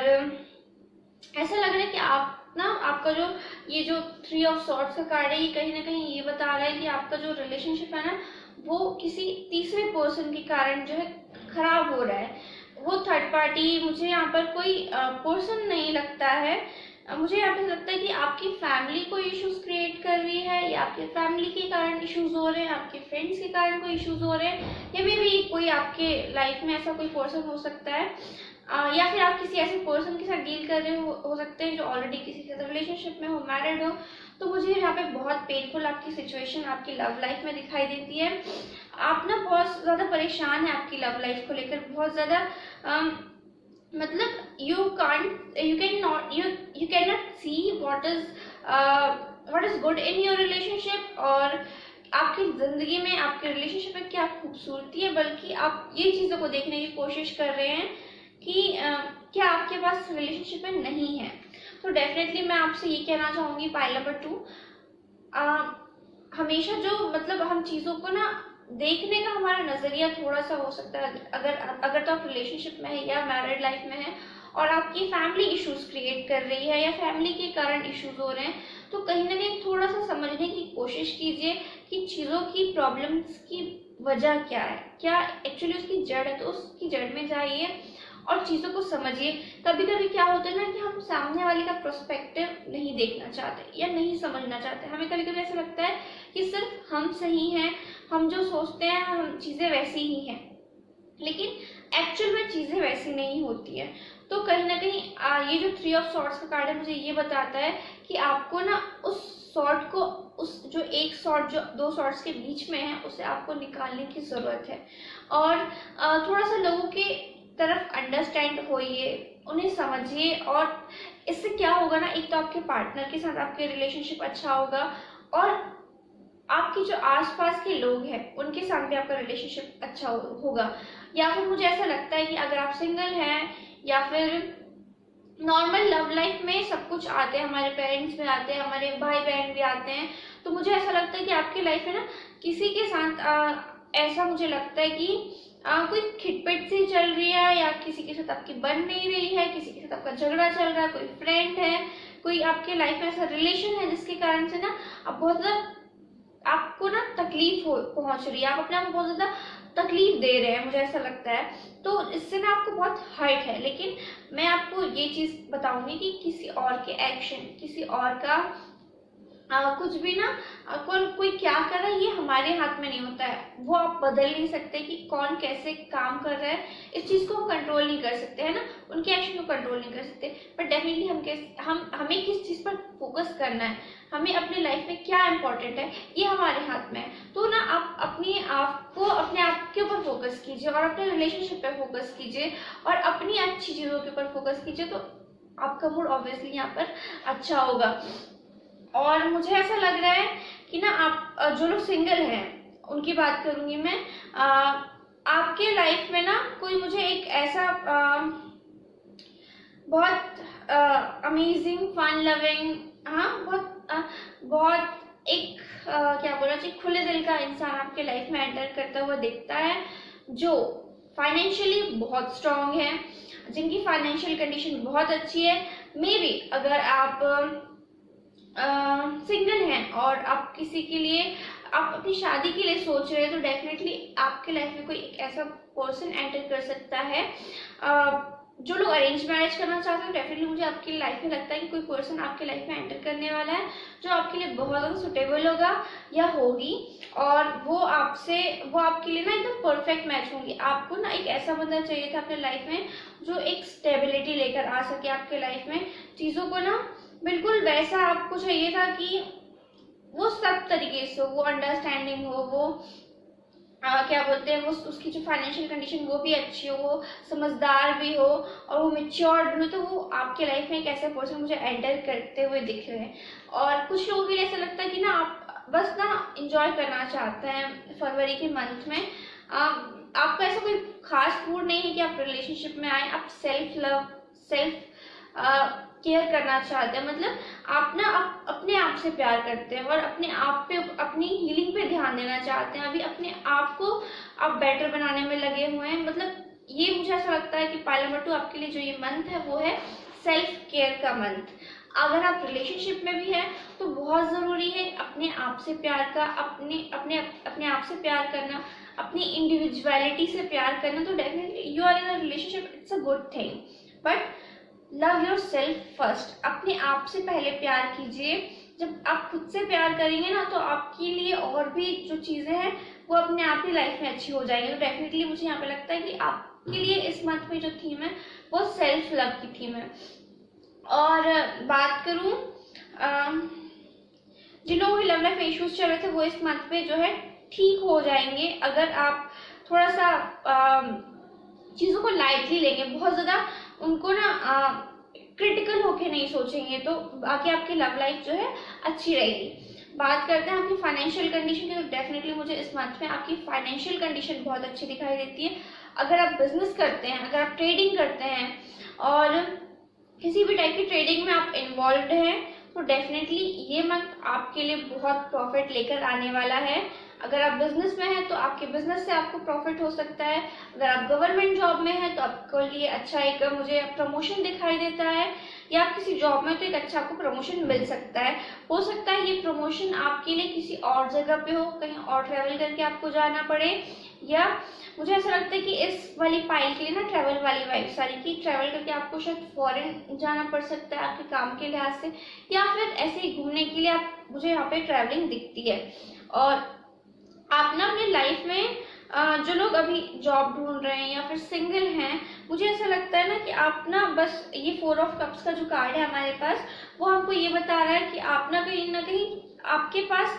[SPEAKER 1] ऐसा लग रहा है कि आपका जो ये जो 3 ऑफ सॉर्ड्स का कार्ड है, ये कहीं ना कहीं ये बता रहा है कि आपका जो रिलेशनशिप है ना वो किसी तीसरे पर्सन के कारण जो है खराब हो रहा है। वो थर्ड पार्टी मुझे यहाँ पर कोई पर्सन नहीं लगता है। मुझे यहाँ पे लगता है कि आपकी फैमिली को इश्यूज क्रिएट कर रही है, या आपके फैमिली के कारण इश्यूज हो रहे हैं, आपके फ्रेंड्स के कारण कोई इश्यूज हो रहे हैं, या मे भी कोई आपके लाइफ में ऐसा कोई पर्सन हो सकता है, या फिर आप किसी ऐसे पर्सन के साथ डील कर रहे हो सकते हैं जो ऑलरेडी किसी के साथ रिलेशनशिप में हो, मैरिड हो। तो मुझे यहाँ पे बहुत पेनफुल आपकी सिचुएशन आपकी लव लाइफ में दिखाई देती है। आप ना बहुत ज़्यादा परेशान है आपकी लव लाइफ को लेकर, बहुत ज़्यादा मतलब you can not see what is good in your relationship, और आपकी ज़िंदगी में आपके रिलेशनशिप में क्या खूबसूरती है, बल्कि आप ये चीज़ों को देखने की कोशिश कर रहे हैं कि क्या आपके पास रिलेशनशिप में नहीं है। तो डेफिनेटली मैं आपसे ये कहना चाहूँगी पाइल नंबर 2, हमेशा जो मतलब हम चीज़ों को ना देखने का हमारा नज़रिया थोड़ा सा हो सकता है, अगर तो आप रिलेशनशिप में है या मैरिड लाइफ में है और आपकी फैमिली इश्यूज क्रिएट कर रही है या फैमिली के कारण इश्यूज हो रहे हैं, तो कहीं ना कहीं थोड़ा सा समझने की कोशिश कीजिए कि चीज़ों की प्रॉब्लम्स की वजह क्या है, क्या एक्चुअली उसकी जड़ है। तो उसकी जड़ में जाइए और चीज़ों को समझिए। कभी कभी क्या होता है ना कि हम सामने वाले का पर्सपेक्टिव नहीं देखना चाहते या नहीं समझना चाहते। हमें कभी कभी ऐसा लगता है कि सिर्फ हम सही हैं, हम जो सोचते हैं हम चीज़ें वैसी ही हैं, लेकिन एक्चुअल में चीज़ें वैसी नहीं होती है। तो कहीं ना कहीं ये जो 3 ऑफ सॉर्ड्स का कार्ड है मुझे ये बताता है कि आपको ना उस सॉर्ड को, उस जो एक सॉर्ड जो 2 सॉर्ड्स के बीच में है, उसे आपको निकालने की ज़रूरत है। और थोड़ा सा लोगों के तरफ अंडरस्टैंड होइए, उन्हें समझिए, और इससे क्या होगा ना, एक तो आपके पार्टनर के साथ आपके रिलेशनशिप अच्छा होगा, और आपके जो आसपास के लोग हैं उनके साथ भी आपका रिलेशनशिप अच्छा होगा। या फिर मुझे ऐसा लगता है कि अगर आप सिंगल हैं या फिर नॉर्मल लव लाइफ में सब कुछ आते हैं, हमारे पेरेंट्स भी आते हैं, हमारे भाई बहन भी आते हैं, तो मुझे ऐसा लगता है कि आपकी लाइफ में ना किसी के साथ ऐसा मुझे लगता है कि कोई खिटपिट सी चल रही है, या किसी के साथ आपकी बन नहीं रही है, किसी के साथ आपका झगड़ा चल रहा है, कोई फ्रेंड है, कोई आपके लाइफ में ऐसा रिलेशन है जिसके कारण से ना आप बहुत ज़्यादा, आपको ना तकलीफ पहुंच रही है, आप अपने आप को बहुत ज़्यादा तकलीफ दे रहे हैं, मुझे ऐसा लगता है। तो इससे ना आपको बहुत हर्ट है। लेकिन मैं आपको ये चीज़ बताऊंगी कि किसी और के एक्शन, किसी और का कुछ भी ना, कोई क्या कर रहा है ये हमारे हाथ में नहीं होता है। वो आप बदल नहीं सकते कि कौन कैसे काम कर रहा है, इस चीज़ को हम कंट्रोल नहीं कर सकते, है ना, उनके एक्शन को कंट्रोल नहीं कर सकते। बट डेफिनेटली हमें किस चीज़ पर फोकस करना है, हमें अपने लाइफ में क्या इंपॉर्टेंट है, ये हमारे हाथ में है। तो ना आप अपने आप के ऊपर फोकस कीजिए, और अपने रिलेशनशिप पे फोकस कीजिए, और अपनी अच्छी चीज़ों के ऊपर फोकस कीजिए, तो आपका मूड ऑब्वियसली यहाँ पर अच्छा होगा। और मुझे ऐसा लग रहा है कि ना आप जो लोग सिंगल हैं उनकी बात करूंगी मैं, आपके लाइफ में ना कोई मुझे एक ऐसा बहुत अमेजिंग, फन लविंग, बहुत एक क्या बोला चाहिए, खुले दिल का इंसान आपके लाइफ में एंटर करता हुआ दिखता है, जो फाइनेंशियली बहुत स्ट्रांग है, जिनकी फाइनेंशियल कंडीशन बहुत अच्छी है। मे बी अगर आप सिंगल हैं और आप किसी के लिए आप अपनी शादी के लिए सोच रहे हैं तो डेफिनेटली आपके लाइफ में कोई एक ऐसा पर्सन एंटर कर सकता है। जो लोग अरेंज मैरिज करना चाहते हैं डेफिनेटली मुझे आपकी लाइफ में लगता है कि कोई पर्सन आपके लाइफ में एंटर करने वाला है जो आपके लिए बहुत ज़्यादा सुटेबल होगा या होगी, और वो आपके लिए ना एकदम परफेक्ट मैच होंगी। आपको ना एक ऐसा बंदा चाहिए था अपने लाइफ में जो एक स्टेबिलिटी लेकर आ सके आपके लाइफ में, चीज़ों को ना बिल्कुल वैसा आपको चाहिए था कि वो सब तरीके से हो, वो अंडरस्टैंडिंग हो, वो क्या बोलते हैं, वो उसकी जो फाइनेंशियल कंडीशन वो भी अच्छी हो, वो समझदार भी हो और वो मेच्योर्ड भी हो। तो वो आपके लाइफ में एक ऐसा पर्सन मुझे एंटर करते हुए दिख रहे हैं। और कुछ लोगों के लिए ऐसा लगता है कि ना आप बस ना इंजॉय करना चाहते हैं फरवरी के मंथ में। आपका ऐसा कोई खास मूड नहीं है कि आप रिलेशनशिप में आए, आप सेल्फ लव, सेल्फ केयर करना चाहते हैं। मतलब आप ना अपने आप से प्यार करते हैं और अपने आप पे, अपनी हीलिंग पे ध्यान देना चाहते हैं। अभी अपने आप को आप बेटर बनाने में लगे हुए हैं। मतलब ये मुझे ऐसा लगता है कि पाइल नंबर 2 आपके लिए जो ये मंथ है वो है सेल्फ केयर का मंथ। अगर आप रिलेशनशिप में भी हैं तो बहुत ज़रूरी है अपने आप से प्यार का, अपने आप से प्यार करना, अपनी इंडिविजुअलिटी से प्यार करना। तो definitely you are in a relationship, it's a good thing, but love yourself first. अपने आप से पहले प्यार कीजिए। जब आप खुद से प्यार करेंगे ना तो आपके लिए और भी जो चीज़ें हैं वो अपने आप ही लाइफ में अच्छी हो जाएंगी। तो डेफिनेटली मुझे यहाँ पे लगता है कि आपके लिए इस मंथ में जो थीम है वो सेल्फ लव की थीम है। और बात करूँ जिन लोगों के लव लाइफ इश्यूज चल रहे थे वो इस मंथ में जो है ठीक हो जाएंगे। अगर आप थोड़ा सा चीज़ों को लाइटली लेंगे, बहुत ज़्यादा उनको ना क्रिटिकल होके नहीं सोचेंगे, तो बाकी आपकी लव लाइफ जो है अच्छी रहेगी। बात करते हैं आपकी फाइनेंशियल कंडीशन की, तो डेफिनेटली मुझे इस मंथ में आपकी फाइनेंशियल कंडीशन बहुत अच्छी दिखाई देती है। अगर आप बिजनेस करते हैं, अगर आप ट्रेडिंग करते हैं और किसी भी टाइप की ट्रेडिंग में आप इन्वॉल्व हैं तो डेफिनेटली ये मंथ आपके लिए बहुत प्रॉफिट लेकर आने वाला है। अगर आप बिजनेस में हैं तो आपके बिजनेस से आपको प्रॉफिट हो सकता है। अगर आप गवर्नमेंट जॉब में हैं तो आपके लिए अच्छा एक मुझे प्रमोशन दिखाई देता है, या आप किसी जॉब में तो एक अच्छा आपको प्रमोशन मिल सकता है। हो सकता है ये प्रमोशन आपके लिए किसी और जगह पे हो, कहीं और ट्रैवल करके आपको जाना पड़े, या मुझे ऐसा लगता है कि इस वाली पाइल के लिए ना ट्रैवल वाली वाइब सारी की ट्रैवल करके आपको शायद फॉरेन जाना पड़ सकता है आपके काम के लिहाज से, या फिर ऐसे ही घूमने के लिए मुझे यहाँ पे ट्रैवलिंग दिखती है। और आप ना अपने लाइफ में जो लोग अभी जॉब ढूंढ रहे हैं या फिर सिंगल हैं, मुझे ऐसा लगता है ना कि आप ना बस ये 4 ऑफ कप्स का जो कार्ड है हमारे पास वो हमको ये बता रहा है कि आप ना कहीं आपके पास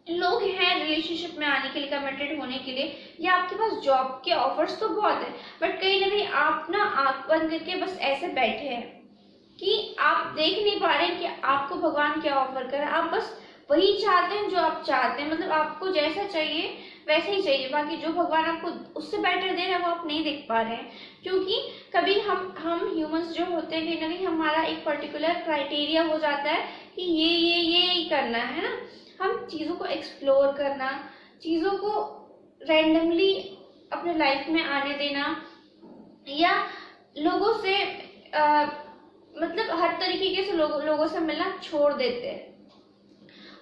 [SPEAKER 1] लोग हैं रिलेशनशिप में आने के लिए, कमिटेड होने के लिए, या आपके पास जॉब के ऑफर्स तो बहुत है, बट कहीं ना कहीं आप ना आंख बंद करके बस ऐसे बैठे हैं कि आप देख नहीं पा रहे हैं कि आपको भगवान क्या ऑफर कर रहा है। आप बस वही चाहते हैं जो आप चाहते हैं, मतलब आपको जैसा चाहिए वैसे ही चाहिए, बाकी जो भगवान आपको उससे बेटर दे रहा है वो आप नहीं देख पा रहे हैं। क्योंकि कभी हम ह्यूमंस जो होते हैं कहीं ना कहीं हमारा एक पर्टिकुलर क्राइटेरिया हो जाता है कि ये ही करना है ना। हम चीज़ों को एक्सप्लोर करना, चीज़ों को रैंडमली अपने लाइफ में आने देना, या लोगों से मतलब हर तरीके से लोगों से मिलना छोड़ देते हैं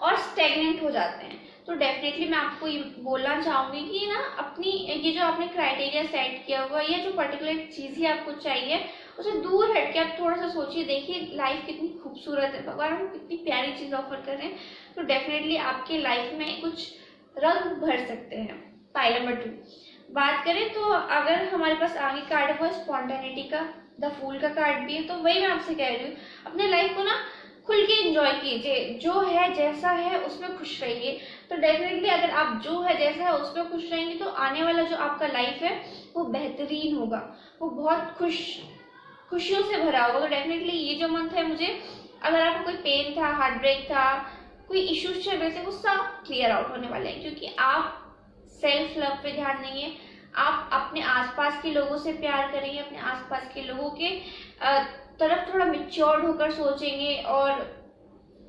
[SPEAKER 1] और स्टेगनेंट हो जाते हैं। तो डेफिनेटली मैं आपको ये बोलना चाहूँगी कि ना अपनी ये जो आपने क्राइटेरिया सेट किया हुआ, ये जो पर्टिकुलर चीज़ ही आपको चाहिए उसे दूर हट के आप थोड़ा सा सोचिए, देखिए लाइफ कितनी खूबसूरत है, भगवान आपको कितनी प्यारी चीज़ ऑफर कर रहे हैं। तो डेफिनेटली आपके लाइफ में कुछ रंग भर सकते हैं। पाइल नंबर 2 बात करें तो अगर हमारे पास आगे कार्ड है वो स्पॉन्टेनिटी का, द फूल का कार्ड भी है। तो वही मैं आपसे कह रही हूँ, अपने लाइफ को ना खुल के एंजॉय कीजिए, जो है जैसा है उसमें खुश रहिए। तो डेफिनेटली अगर आप जो है जैसा है उसमें खुश रहेंगे तो आने वाला जो आपका लाइफ है वो बेहतरीन होगा, वो बहुत खुशियों से भरा होगा। तो डेफिनेटली ये जो मंथ है, मुझे अगर आपको कोई पेन था, हार्ट ब्रेक था, कोई इश्यूज चल रहे थे, वो सब क्लियर आउट होने वाले हैं, क्योंकि आप सेल्फ लव पे ध्यान देंगे, आप अपने आसपास के लोगों से प्यार करेंगे, अपने आसपास के लोगों के तरफ थोड़ा मिच्योर्ड होकर सोचेंगे, और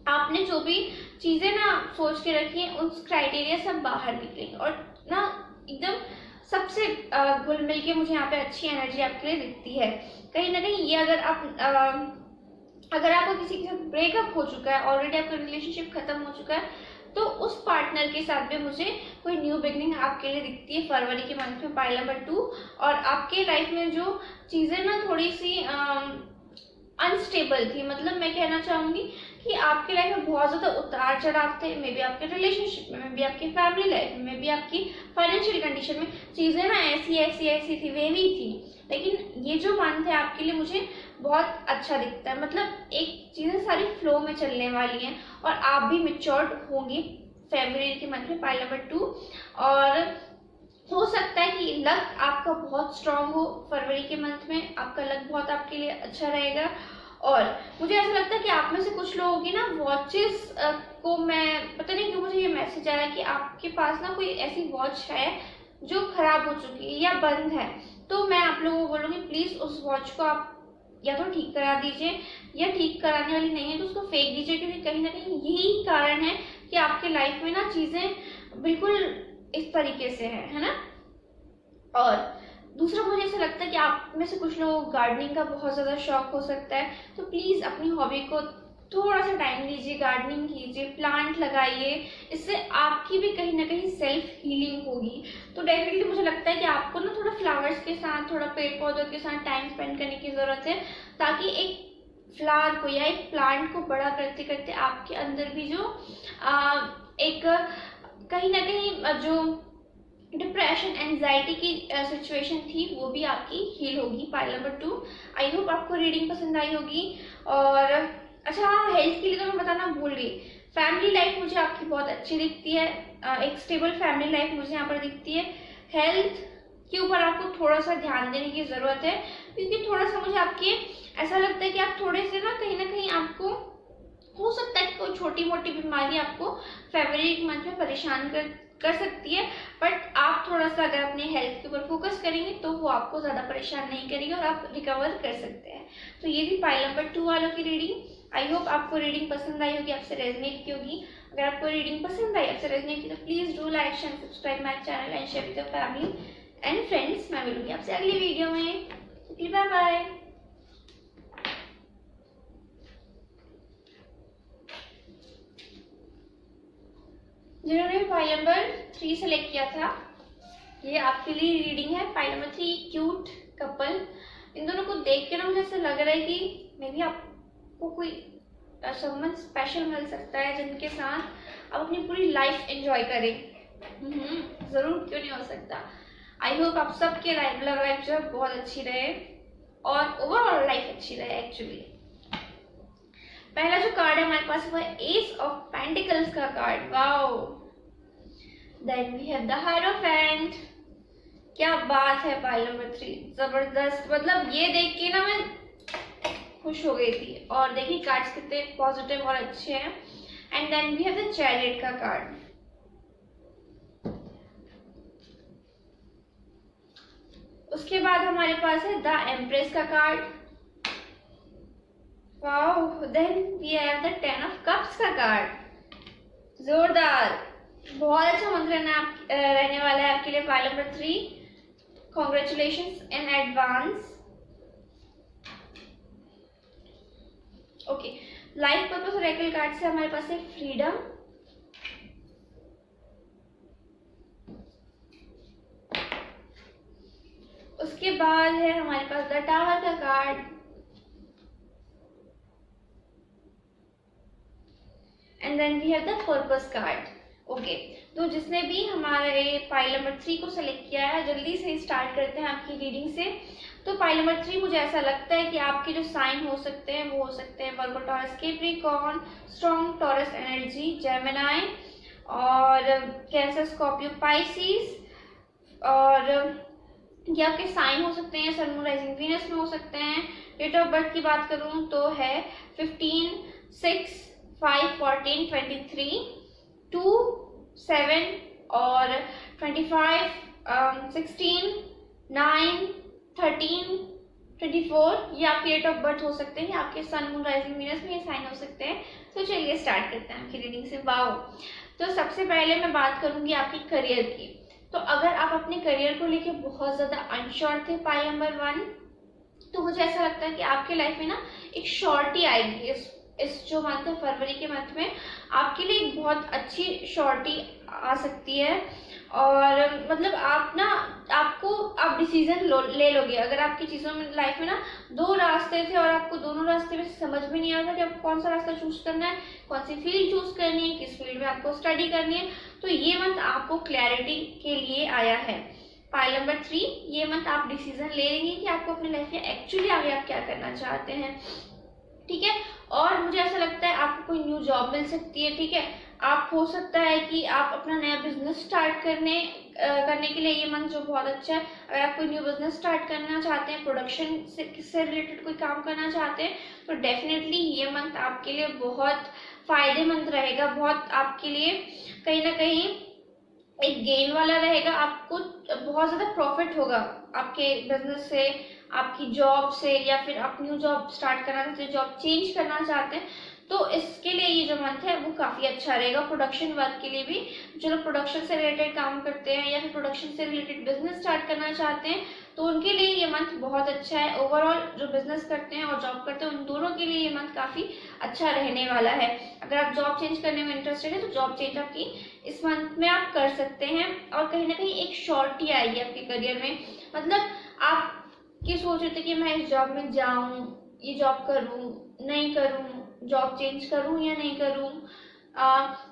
[SPEAKER 1] आपने जो भी चीज़ें ना सोच के रखी हैं उस क्राइटेरिया सब बाहर निकलेंगे, और ना एकदम सबसे घुल मिल के मुझे यहाँ पे अच्छी एनर्जी आपके लिए दिखती है। कहीं ना कहीं ये अगर आपका किसी के साथ ब्रेकअप हो चुका है, ऑलरेडी आपका रिलेशनशिप खत्म हो चुका है, तो उस पार्टनर के साथ भी मुझे कोई न्यू बिगनिंग आपके लिए दिखती है फरवरी के मंथ में, पाइल नंबर 2। और आपके लाइफ में जो चीज़ें ना थोड़ी सी अनस्टेबल थी, मतलब मैं कहना चाहूँगी कि आपके लाइफ में बहुत ज़्यादा उतार चढ़ाव थे, मे बी आपके रिलेशनशिप में, मे बी आपकी फैमिली लाइफ में, मे बी आपकी फाइनेंशियल कंडीशन में चीज़ें ना ऐसी ऐसी ऐसी थी, वेवी थी। लेकिन ये जो मंथ है आपके लिए मुझे बहुत अच्छा दिखता है, मतलब एक चीज़ें सारी फ्लो में चलने वाली हैं और आप भी मेच्योर्ड होंगी फरवरी के मंथ में, पाइल नंबर 2। और हो सकता है कि लक आपका बहुत स्ट्रांग हो फरवरी के मंथ में, आपका लक बहुत आपके लिए अच्छा रहेगा। और मुझे ऐसा लगता है कि आप में से कुछ लोगों की ना वॉचेस को, मैं पता नहीं क्यों मुझे ये मैसेज आया कि आपके पास ना कोई ऐसी वॉच है जो खराब हो चुकी है या बंद है। तो मैं आप लोगों को बोलूँगी प्लीज़ उस वॉच को आप या तो ठीक करा दीजिए, या ठीक कराने वाली नहीं है तो उसको फेंक दीजिए, क्योंकि कहीं ना कहीं यही कारण है कि आपके लाइफ में ना चीज़ें बिल्कुल इस तरीके से है ना। और दूसरा मुझे ऐसा लगता है कि आप में से कुछ लोगों को गार्डनिंग का बहुत ज़्यादा शौक हो सकता है, तो प्लीज़ अपनी हॉबी को थोड़ा सा टाइम दीजिए, गार्डनिंग कीजिए, प्लांट लगाइए, इससे आपकी भी कहीं ना कहीं सेल्फ हीलिंग होगी। तो डेफिनेटली मुझे लगता है कि आपको ना थोड़ा फ्लावर्स के साथ, थोड़ा पेड़ पौधों के साथ टाइम स्पेंड करने की ज़रूरत है, ताकि एक फ्लावर को या एक प्लांट को बड़ा करते करते आपके अंदर भी जो एक कहीं ना कहीं जो डिप्रेशन एंजाइटी की सिचुएशन थी वो भी आपकी हील होगी, पाइल नंबर 2। आई होप आपको रीडिंग पसंद आई होगी। और अच्छा हाँ, हेल्थ के लिए तो मैं बताना भूल गई, फैमिली लाइफ मुझे आपकी बहुत अच्छी दिखती है, एक स्टेबल फैमिली लाइफ मुझे यहाँ पर दिखती है। हेल्थ के ऊपर आपको थोड़ा सा ध्यान देने की ज़रूरत है, क्योंकि थोड़ा सा मुझे आपके ऐसा लगता है कि आप थोड़े से ना कहीं आपको हो सकता है कि कोई छोटी मोटी बीमारी आपको फरवरी के मंथ में परेशान कर सकती है, बट आप थोड़ा सा अगर अपने हेल्थ के ऊपर फोकस करेंगे तो वो आपको ज़्यादा परेशान नहीं करेगी और आप रिकवर कर सकते हैं। तो ये थी पाइल नंबर 2 वालों की रीडिंग। आई होप आपको रीडिंग पसंद आई होगी, आपसे रेजनेट की होगी। अगर आपको रीडिंग पसंद आई, आपसे रेजनेट की, तो please do like share subscribe my channel and share with your family and friends. मैं मिलूंगी आपसे अगली वीडियो में। Bye bye. जिन्होंने पाइल नंबर 3 सेलेक्ट किया था, ये आपके लिए रीडिंग है। पाइल नंबर 3 क्यूट कपल, इन दोनों को देख के ना मुझे ऐसा लग रहा है कि मे बी आपको कोई समवन स्पेशल मिल सकता है जिनके साथ आप अपनी पूरी लाइफ एंजॉय करें। ज़रूर, क्यों नहीं हो सकता। आई होप आप सबके लव लाइफ जो है बहुत अच्छी रहे और ओवरऑल लाइफ अच्छी रहे एक्चुअली। पहला जो कार्ड है हमारे पास वो है एस ऑफ पेंटिकल्स का card. Wow. Then we have the hierophant. क्या बात है पाइल नंबर 3, जबरदस्त। मतलब ये देख के ना मैं खुश हो गई थी। और देखिए कार्ड्स कितने पॉजिटिव और अच्छे हैं। And then we have the chariot का कार्ड। उसके बाद हमारे पास है द एम्प्रेस का card. Wow. Then we have the 10 of cups का कार्ड। जोरदार, बहुत अच्छा मंथ रहने वाला है आपके लिए pile number 3। Congratulations in advance. Okay, life purpose oracle card से हमारे पास है फ्रीडम। उसके बाद है हमारे पास द टावर का card. And then we have the purpose card. Okay, तो जिसने भी हमारे पाइल नंबर 3 को सेलेक्ट किया है, जल्दी से स्टार्ट करते हैं आपकी रीडिंग से। तो पाइल नंबर 3 मुझे ऐसा लगता है कि आपके जो साइन हो सकते हैं वो हो सकते हैं Virgo, Taurus, Capricorn, strong Taurus energy, Gemini और कैंसर, स्कॉर्पियो, पाइसिस। और ये आपके साइन हो सकते हैं, सन, मून, राइजिंग, वीनस में हो सकते हैं। डेट ऑफ बर्थ की बात करूं तो है 15, 6, 5, 14, 23, 2, 7 और 25, 16, 9, 13, 24। ये आपके डेट ऑफ बर्थ हो सकते हैं, आपके सन, मून, राइजिंग, वीनस में ये साइन हो सकते हैं। तो चलिए स्टार्ट करते हैं आपकी रीडिंग से। वाओ। तो सबसे पहले मैं बात करूंगी आपकी करियर की। तो अगर आप अपने करियर को लेके बहुत ज़्यादा अनश्योर थे पाइल नंबर 1, तो मुझे ऐसा लगता है कि आपके लाइफ में ना एक शॉर्टी आएगी इस इस जो मंथ है फरवरी के मंथ में आपके लिए एक बहुत अच्छी श्योरिटी आ सकती है। और मतलब आप ना आप डिसीजन ले लोगे। अगर आपकी चीज़ों में लाइफ में ना दो रास्ते थे और आपको दोनों रास्ते में समझ में नहीं आ रहा था कि आपको कौन सा रास्ता चूज करना है, कौन सी फील्ड चूज करनी है, किस फील्ड में आपको स्टडी करनी है, तो ये मंथ आपको क्लैरिटी के लिए आया है। पाइल नंबर 3, ये मंथ आप डिसीजन ले लेंगे कि आपको अपनी लाइफ में एक्चुअली आगे आप क्या करना चाहते हैं। ठीक है, और मुझे ऐसा लगता है आपको कोई न्यू जॉब मिल सकती है। ठीक है, आप हो सकता है कि आप अपना नया बिजनेस स्टार्ट करने के लिए ये मंथ जो बहुत अच्छा है। अगर आप कोई न्यू बिजनेस स्टार्ट करना चाहते हैं, प्रोडक्शन से रिलेटेड कोई काम करना चाहते हैं, तो डेफिनेटली ये मंथ आपके लिए बहुत फायदेमंद रहेगा। बहुत आपके लिए कहीं ना कहीं एक गेन वाला रहेगा। आपको बहुत ज़्यादा प्रॉफिट होगा आपके बिजनेस से, आपकी जॉब से, या फिर आप न्यू जॉब स्टार्ट करना चाहते हैं, जॉब चेंज करना चाहते हैं, तो इसके लिए ये जो मंथ है वो काफ़ी अच्छा रहेगा। प्रोडक्शन वर्क के लिए भी, जो लोग प्रोडक्शन से रिलेटेड काम करते हैं या फिर प्रोडक्शन से रिलेटेड बिजनेस स्टार्ट करना चाहते हैं, तो उनके लिए ये मंथ बहुत अच्छा है। ओवरऑल जो बिजनेस करते हैं और जॉब करते हैं उन दोनों के लिए ये मंथ काफ़ी अच्छा रहने वाला है। अगर आप जॉब चेंज करने में इंटरेस्टेड है तो जॉब चेंज आपकी इस मंथ में आप कर सकते हैं। और कहीं ना कहीं एक श्योरिटी आएगी आपके करियर में। मतलब आप ये सोच रहे थे कि मैं इस जॉब में जाऊं, ये जॉब करूं, नहीं करूं, जॉब चेंज करूं या नहीं करूं,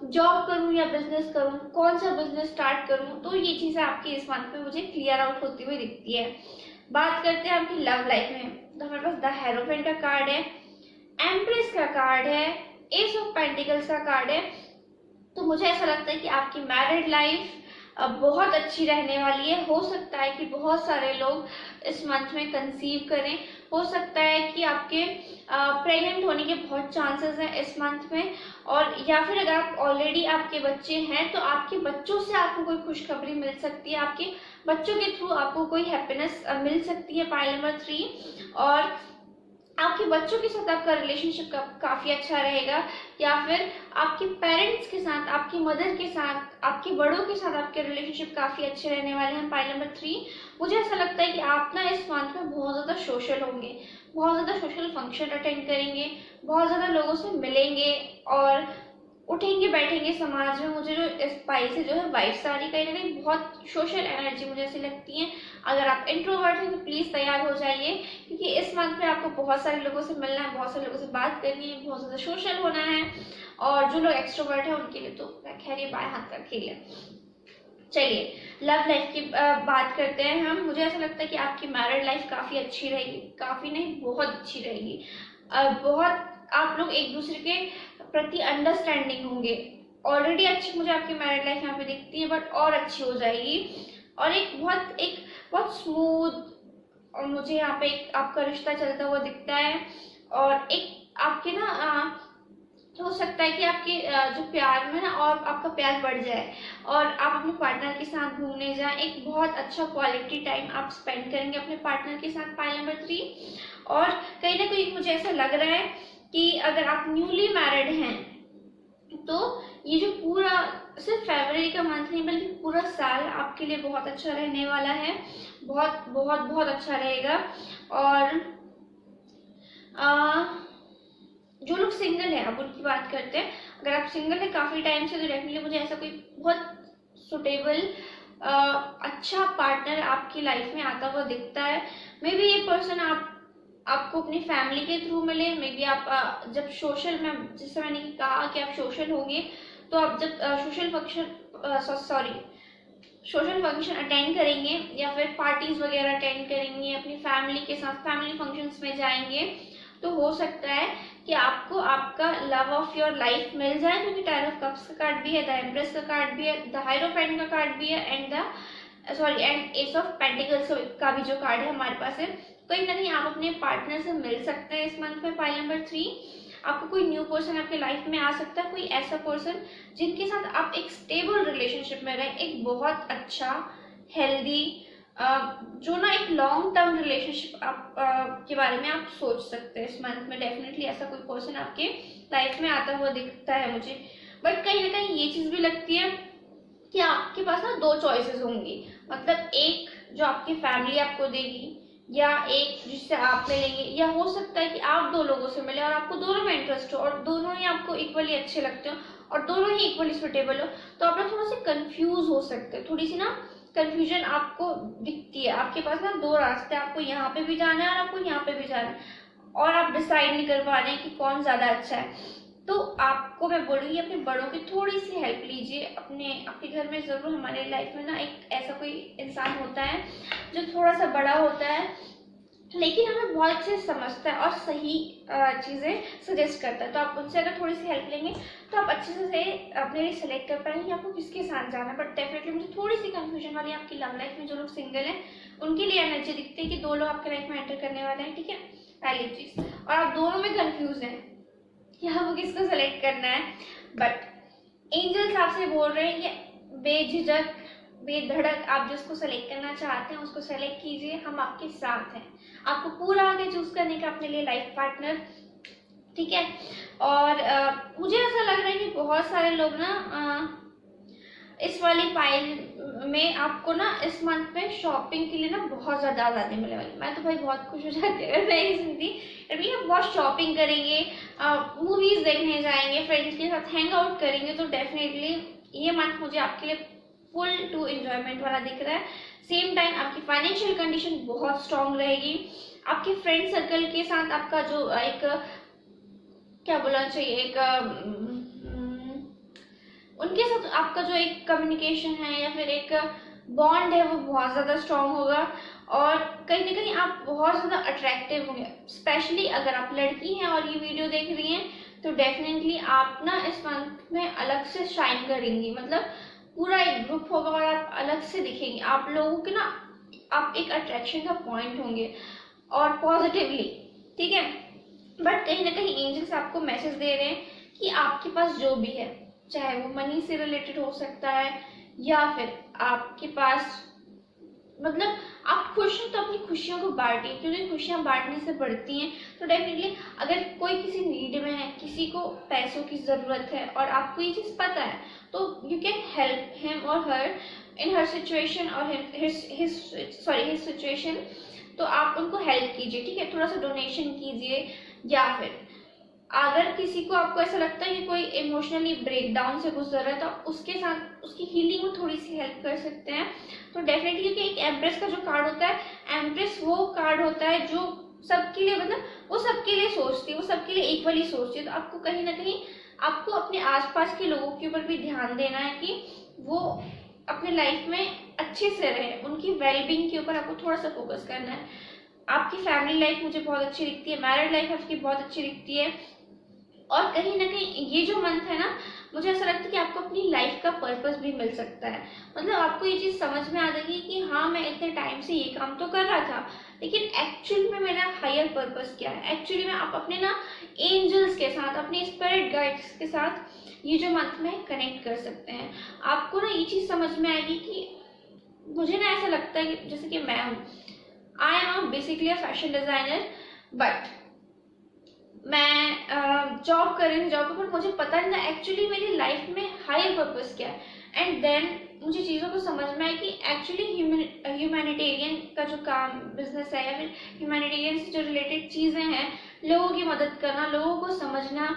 [SPEAKER 1] जॉब करूं या बिजनेस करूं, कौन सा बिजनेस स्टार्ट करूं, तो ये चीजें आपकी इस मंथ में मुझे क्लियर आउट होती हुई दिखती है। बात करते हैं आपकी लव लाइफ में, तो हमारे पास द हेरोफेंट का कार्ड है, एम्प्रेस का कार्ड है, एस ऑफ पेंटिकल्स का कार्ड है। तो मुझे ऐसा लगता है कि आपकी मैरिड लाइफ बहुत अच्छी रहने वाली है। हो सकता है कि बहुत सारे लोग इस मंथ में कंसीव करें, हो सकता है कि आपके प्रेग्नेंट होने के बहुत चांसेस हैं इस मंथ में, और या फिर अगर आप ऑलरेडी आपके बच्चे हैं तो आपके बच्चों से आपको कोई खुशखबरी मिल सकती है, आपके बच्चों के थ्रू आपको कोई हैप्पीनेस मिल सकती है। पाइल नंबर 3, और आपके बच्चों के साथ आपका रिलेशनशिप काफी अच्छा रहेगा, या फिर आपके पेरेंट्स के साथ, आपकी मदर के साथ, आपके बड़ों के साथ आपके रिलेशनशिप काफी अच्छे रहने वाले हैं। पाइल नंबर 3, मुझे ऐसा लगता है कि आप ना इस मंथ में बहुत ज्यादा सोशल होंगे, बहुत ज्यादा सोशल फंक्शन अटेंड करेंगे, बहुत ज्यादा लोगों से मिलेंगे और उठेंगे बैठेंगे समाज में। मुझे जो इस पाइल से जो है वाइब्स आ रही, कहीं ना कहीं बहुत सोशल एनर्जी मुझे ऐसी लगती है। अगर आप इंट्रोवर्ट हैं तो प्लीज तैयार हो जाइए, क्योंकि इस मंथ में आपको बहुत सारे लोगों से मिलना है, बहुत सारे लोगों से बात करनी है, बहुत ज्यादा सोशल होना है। और जो लोग एक्सट्रोवर्ट है उनके लिए तो खैर ये बाएं हाथ का खेल है। चलिए लव लाइफ की बात करते हैं हम। मुझे ऐसा लगता है कि आपकी मैरिड लाइफ काफी अच्छी रहेगी, काफी नहीं बहुत अच्छी रहेगी। बहुत आप लोग एक दूसरे के प्रति अंडरस्टैंडिंग होंगे। ऑलरेडी अच्छी मुझे आपकी मैरिड लाइफ यहाँ पे दिखती है, बट और अच्छी हो जाएगी। और एक बहुत स्मूथ, और मुझे यहाँ पे एक आपका रिश्ता चलता हुआ दिखता है। और एक आपके ना हो सकता है कि आपके जो प्यार में ना और आपका प्यार बढ़ जाए और आप अपने पार्टनर के साथ घूमने जाएं। एक बहुत अच्छा क्वालिटी टाइम आप स्पेंड करेंगे अपने पार्टनर के साथ। पाइल नंबर 3, और कहीं ना कहीं मुझे ऐसा लग रहा है कि अगर आप न्यूली मैरिड हैं तो ये जो पूरा सिर्फ फरवरी का मंथ नहीं बल्कि पूरा साल आपके लिए बहुत अच्छा रहने वाला है। बहुत बहुत बहुत अच्छा रहेगा। और जो लोग सिंगल है अब उनकी बात करते हैं। अगर आप सिंगल है काफी टाइम से, तो डेफिनेटली मुझे ऐसा कोई बहुत सुटेबल अच्छा पार्टनर आपकी लाइफ में आता हुआ दिखता है। मे बी ये पर्सन आपको अपनी फैमिली के थ्रू मिले। मे बी आप जब सोशल में, जैसे मैंने कहा कि आप सोशल होंगे, तो आप जब सोशल फंक्शन अटेंड करेंगे या फिर पार्टीज वगैरह अटेंड करेंगे अपनी फैमिली के साथ, फैमिली फंक्शंस में जाएंगे, तो हो सकता है कि आपको आपका लव ऑफ योर लाइफ मिल जाए, क्योंकि टायर ऑफ कप्स का कार्ड भी है, द एम्प्रेस का कार्ड भी है, द हायरोफेंट का कार्ड भी है, एंड एस ऑफ पेंटिकल्स का भी जो कार्ड है हमारे पास है। कहीं ना कहीं आप अपने पार्टनर से मिल सकते हैं इस मंथ में। पाइल नंबर 3, आपको कोई न्यू पर्सन आपके लाइफ में आ सकता है, कोई ऐसा पर्सन जिनके साथ आप एक स्टेबल रिलेशनशिप में रहें, एक बहुत अच्छा हेल्दी जो ना एक लॉन्ग टर्म रिलेशनशिप आप के बारे में आप सोच सकते हैं इस मंथ में। डेफिनेटली ऐसा कोई पर्सन आपके लाइफ में आता हुआ दिखता है मुझे। बट कहीं ना कहीं ये चीज भी लगती है कि आपके पास ना दो चॉइसेस होंगी। मतलब एक जो आपकी फैमिली आपको देगी, या एक जिससे आप मिलेंगे, या हो सकता है कि आप दो लोगों से मिले और आपको दोनों में इंटरेस्ट हो और दोनों ही आपको इक्वली अच्छे लगते हो और दोनों ही इक्वली सुटेबल हो, तो आप लोग थोड़ा सा कंफ्यूज हो सकते हैं, थोड़ी सी ना कंफ्यूजन आपको दिखती है। आपके पास ना दो रास्ते, आपको यहाँ पे भी जाना है और आपको यहाँ पे भी जाना है, और आप डिसाइड नहीं कर पा रहे हैं कि कौन ज्यादा अच्छा है। तो आपको मैं बोलूँगी अपने बड़ों की थोड़ी सी हेल्प लीजिए। आपके घर में ज़रूर, हमारे लाइफ में ना एक ऐसा कोई इंसान होता है जो थोड़ा सा बड़ा होता है लेकिन हमें बहुत अच्छे से समझता है और सही चीज़ें सजेस्ट करता है। तो आप उनसे अगर थोड़ी सी हेल्प लेंगे तो आप अच्छे से अपने लिए सेलेक्ट कर पाएंगे आपको किसके साथ जाना है। बट डेफिनेटली मुझे थोड़ी सी कंफ्यूजन वाली आपकी लव लाइफ में जो लोग सिंगल हैं उनके लिए एनर्जी दिखती है कि दो लोग आपके लाइफ में एंटर करने वाले हैं, ठीक है, पहली चीज़। और आप दोनों में कंफ्यूज हैं कि आपको किसको सेलेक्ट करना है, बट एंजल्स आपसे बोल रहे हैं कि बेझिझक बेधड़क आप जिसको सेलेक्ट करना चाहते हैं उसको सेलेक्ट कीजिए, हम आपके साथ हैं। आपको पूरा आगे चूज करने का अपने लिए लाइफ पार्टनर, ठीक है। और मुझे ऐसा लग रहा है कि बहुत सारे लोग ना इस वाली फाइल में आपको ना इस मंथ में शॉपिंग के लिए ना बहुत ज़्यादा आज़ादी मिलने वाली। मैं तो भाई बहुत खुश हो जाती हूँ मैं ये सुनती, आप बहुत शॉपिंग करेंगे, मूवीज़ देखने जाएंगे, फ्रेंड्स के साथ हैंग आउट करेंगे, तो डेफिनेटली ये मंथ मुझे आपके लिए फुल टू एंजॉयमेंट वाला दिख रहा है। सेम टाइम आपकी फाइनेंशियल कंडीशन बहुत स्ट्रांग रहेगी। आपके फ्रेंड सर्कल के साथ आपका जो एक क्या बोलना चाहिए, एक उनके साथ आपका जो एक कम्युनिकेशन है या फिर एक बॉन्ड है वो बहुत ज़्यादा स्ट्रांग होगा और कहीं ना कहीं आप बहुत ज़्यादा अट्रैक्टिव होंगे। स्पेशली अगर आप लड़की हैं और ये वीडियो देख रही हैं तो डेफिनेटली आप ना इस मंथ में अलग से शाइन करेंगी, मतलब पूरा एक ग्रुप होगा और आप अलग से दिखेंगे। आप लोगों के ना आप एक अट्रैक्शन का पॉइंट होंगे और पॉजिटिवली, ठीक है। बट कहीं ना कहीं एंजल्स आपको मैसेज दे रहे हैं कि आपके पास जो भी है, चाहे वो मनी से रिलेटेड हो सकता है या फिर आपके पास, मतलब आप खुश हैं तो अपनी खुशियों को बांटिए, क्योंकि खुशियां बांटने से बढ़ती हैं। तो डेफिनेटली अगर कोई किसी नीड में है, किसी को पैसों की ज़रूरत है और आपको ये चीज़ पता है, तो यू कैन हेल्प हिम और हर इन हर सिचुएशन और हिज सिचुएशन। तो आप उनको हेल्प कीजिए, ठीक है, थोड़ा सा डोनेशन कीजिए, या फिर अगर किसी को आपको ऐसा लगता है कि कोई इमोशनली ब्रेकडाउन से गुजर रहा है तो आप उसके साथ उसकी हीलिंग में थोड़ी सी हेल्प कर सकते हैं। तो डेफिनेटली, क्योंकि एक एम्प्रेस का जो कार्ड होता है, एम्प्रेस वो कार्ड होता है जो सबके लिए, मतलब वो सबके लिए सोचती है, वो सबके लिए इक्वली सोचती है। तो आपको कहीं ना कहीं आपको अपने आसपास के लोगों के ऊपर भी ध्यान देना है कि वो अपने लाइफ में अच्छे से रहे, उनकी वेलबींग के ऊपर आपको थोड़ा सा फोकस करना है। आपकी फैमिली लाइफ मुझे बहुत अच्छी दिखती है, मैरिड लाइफ आपकी बहुत अच्छी दिखती है, और कहीं ना कहीं ये जो मंथ है ना, मुझे ऐसा लगता है कि आपको अपनी लाइफ का पर्पस भी मिल सकता है। मतलब आपको ये चीज़ समझ में आ जाएगी कि हाँ, मैं इतने टाइम से ये काम तो कर रहा था, लेकिन एक्चुअल में मेरा हायर पर्पस क्या है। एक्चुअली में आप अपने ना एंजल्स के साथ, अपने स्पिरिट गाइड्स के साथ ये जो मंथ में कनेक्ट कर सकते हैं। आपको ना ये चीज़ समझ में आएगी कि मुझे ना ऐसा लगता है कि जैसे कि मैं हूँ, I am basically a fashion designer, but मैं जॉब कर रही हूँ, जॉब पर मुझे पता नहीं था एक्चुअली मेरी लाइफ में हायर पर्पस क्या है। एंड देन मुझे चीज़ों को समझ में आया कि एक्चुअली ह्यूमैनिटेरियन का जो काम बिजनेस है या फिर ह्यूमैनिटेरियन से जो रिलेटेड चीज़ें हैं, लोगों की मदद करना, लोगों को समझना,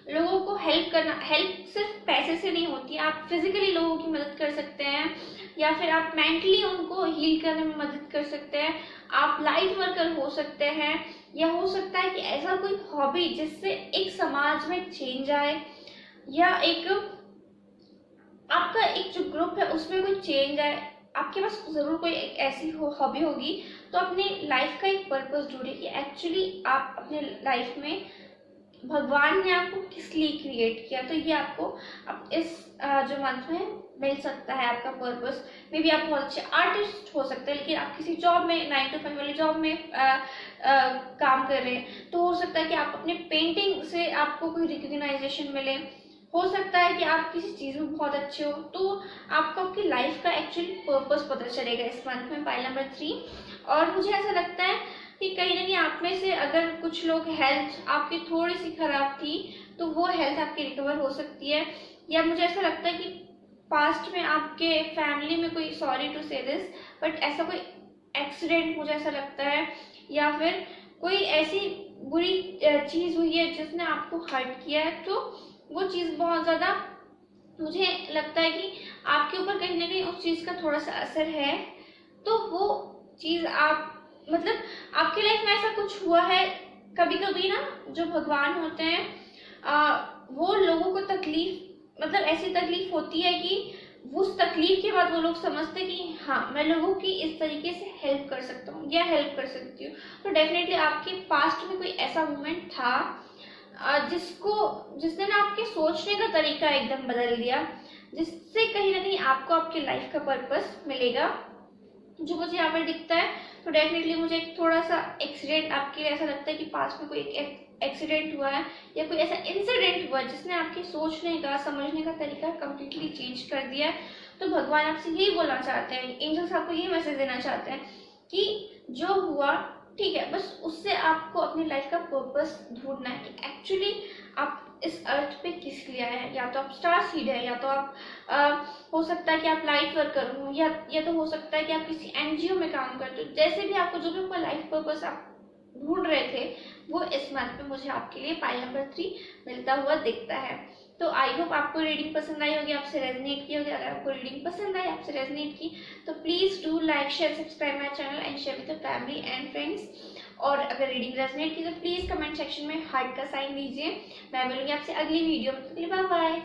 [SPEAKER 1] लोगों को हेल्प करना। हेल्प सिर्फ पैसे से नहीं होती, आप फिजिकली लोगों की मदद कर सकते हैं या फिर आप मेंटली उनको हील करने में मदद कर सकते हैं। आप लाइट वर्कर हो सकते हैं, या हो सकता है कि ऐसा कोई हॉबी जिससे एक समाज में चेंज आए, या एक आपका एक जो ग्रुप है उसमें कोई चेंज आए। आपके पास जरूर कोई एक ऐसी हॉबी होगी। तो अपनी लाइफ का एक पर्पस ढूंढिए कि एक्चुअली आप अपने लाइफ में भगवान ने आपको किस लिए क्रिएट किया। तो ये आपको अब इस जो मंथ में मिल सकता है आपका पर्पस। मे बी आप बहुत अच्छे आर्टिस्ट हो सकते हैं, लेकिन आप किसी जॉब में 9 to 5 वाली जॉब में काम कर रहे हैं, तो हो सकता है कि आप अपने पेंटिंग से आपको कोई रिकग्नाइजेशन मिले। हो सकता है कि आप किसी चीज़ में बहुत अच्छे हो, तो आपको आपकी लाइफ का एक्चुअली पर्पस पता चलेगा इस मंथ में, पाइल नंबर 3। और मुझे ऐसा लगता है कि कहीं ना कहीं आप में से अगर कुछ लोग हेल्थ आपकी थोड़ी सी खराब थी, तो वो हेल्थ आपकी रिकवर हो सकती है। या मुझे ऐसा लगता है कि पास्ट में आपके फैमिली में कोई, सॉरी टू से दिस, बट ऐसा कोई एक्सीडेंट मुझे ऐसा लगता है, या फिर कोई ऐसी बुरी चीज़ हुई है जिसने आपको हर्ट किया है, तो वो चीज़ बहुत ज़्यादा मुझे लगता है कि आपके ऊपर कहीं ना कहीं उस चीज़ का थोड़ा सा असर है। तो वो चीज़ आप मतलब आपकी लाइफ में ऐसा कुछ हुआ है कभी कभी ना, जो भगवान होते हैं वो लोगों को तकलीफ मतलब ऐसी तकलीफ होती है कि उस तकलीफ के बाद वो लोग समझते कि हाँ मैं लोगों की इस तरीके से हेल्प कर सकता हूँ या हेल्प कर सकती हूँ। तो डेफिनेटली आपके पास्ट में कोई ऐसा मोमेंट था जिसने ना आपके सोचने का तरीका एकदम बदल दिया, जिससे कहीं ना कहीं आपको आपके लाइफ का पर्पस मिलेगा, जो मुझे यहाँ पर दिखता है। तो डेफिनेटली मुझे एक थोड़ा सा एक्सीडेंट आपके लिए ऐसा लगता है कि पास में कोई एक्सीडेंट हुआ है या कोई ऐसा इंसिडेंट हुआ है जिसने आपके सोचने का समझने का तरीका कम्प्लीटली चेंज कर दिया है। तो भगवान आपसे यही बोलना चाहते हैं, एंजल्स आपको यही मैसेज देना चाहते हैं कि जो हुआ ठीक है, बस उससे आपको अपनी लाइफ का पर्पस ढूंढना है कि एक्चुअली आप इस अर्थ पे किस लिए आए हैं। या तो आप स्टार सीड है, या तो आप हो सकता है कि आप लाइट वर्कर हो, या तो हो सकता है कि आप किसी एनजीओ में काम करते हो। जैसे भी आपको जो भी आपका लाइफ पर्पस आप ढूंढ रहे थे, वो इस मंथ में मुझे आपके लिए पाइल नंबर 3 मिलता हुआ दिखता है। तो आई होप आपको रीडिंग पसंद आई होगी, आपसे रेजनेट की होगी। अगर आपको रीडिंग पसंद आई, आपसे रेजनेट की, तो please do like share subscribe my channel and share with family and friends. और अगर रीडिंग रेजनेट की तो प्लीज कमेंट सेक्शन में हार्ट का साइन दीजिए। मैं मिलूंगी आपसे अगली वीडियो में। Bye bye.